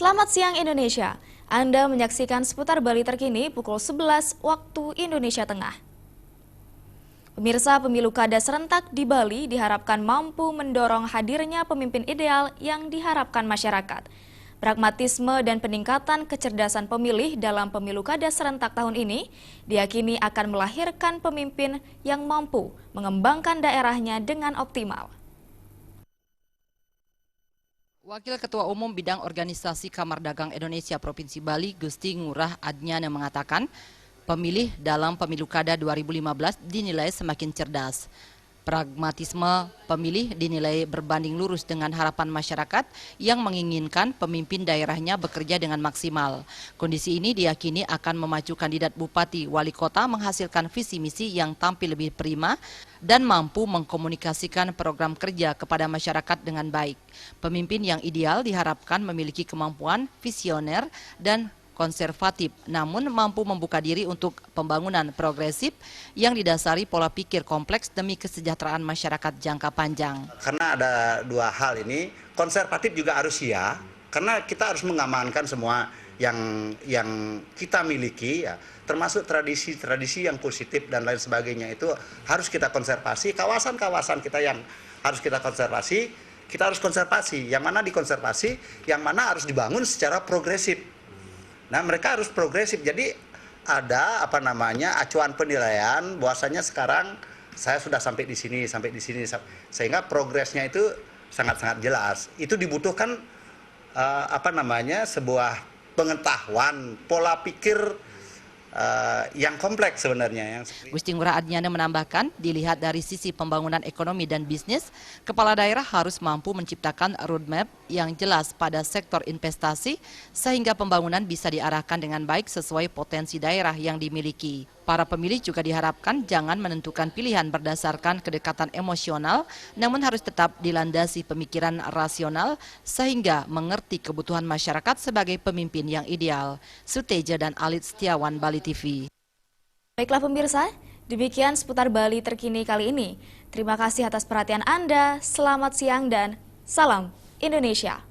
Selamat siang Indonesia. Anda menyaksikan seputar Bali terkini pukul 11 waktu Indonesia Tengah. Pemirsa, pemilu kada serentak di Bali diharapkan mampu mendorong hadirnya pemimpin ideal yang diharapkan masyarakat. Pragmatisme dan peningkatan kecerdasan pemilih dalam pemilu kada serentak tahun ini diyakini akan melahirkan pemimpin yang mampu mengembangkan daerahnya dengan optimal. Wakil Ketua Umum Bidang Organisasi Kamar Dagang Indonesia Provinsi Bali, Gusti Ngurah Adnyana mengatakan, pemilih dalam pemilu kada 2015 dinilai semakin cerdas. Pragmatisme pemilih dinilai berbanding lurus dengan harapan masyarakat yang menginginkan pemimpin daerahnya bekerja dengan maksimal. Kondisi ini diyakini akan memacu kandidat bupati wali kota menghasilkan visi misi yang tampil lebih prima dan mampu mengkomunikasikan program kerja kepada masyarakat dengan baik. Pemimpin yang ideal diharapkan memiliki kemampuan visioner dan konservatif, namun mampu membuka diri untuk pembangunan progresif yang didasari pola pikir kompleks demi kesejahteraan masyarakat jangka panjang. Karena ada dua hal ini, konservatif juga harus ya, karena kita harus mengamankan semua yang kita miliki, ya, termasuk tradisi-tradisi yang positif dan lain sebagainya itu harus kita konservasi. Kawasan-kawasan kita yang harus kita konservasi, kita harus konservasi. Yang mana dikonservasi, yang mana harus dibangun secara progresif. Nah, mereka harus progresif. Jadi ada acuan penilaian bahwasanya sekarang saya sudah sampai di sini, sehingga progresnya itu sangat-sangat jelas. Itu dibutuhkan sebuah pengetahuan, pola pikir yang kompleks sebenarnya. Gusti Ngurah Adnyana menambahkan, dilihat dari sisi pembangunan ekonomi dan bisnis, kepala daerah harus mampu menciptakan roadmap yang jelas pada sektor investasi sehingga pembangunan bisa diarahkan dengan baik sesuai potensi daerah yang dimiliki. Para pemilih juga diharapkan jangan menentukan pilihan berdasarkan kedekatan emosional, namun harus tetap dilandasi pemikiran rasional sehingga mengerti kebutuhan masyarakat sebagai pemimpin yang ideal. Suteja dan Alit Setiawan, Bali TV. Baiklah pemirsa, demikian seputar Bali terkini kali ini. Terima kasih atas perhatian Anda, selamat siang dan salam Indonesia.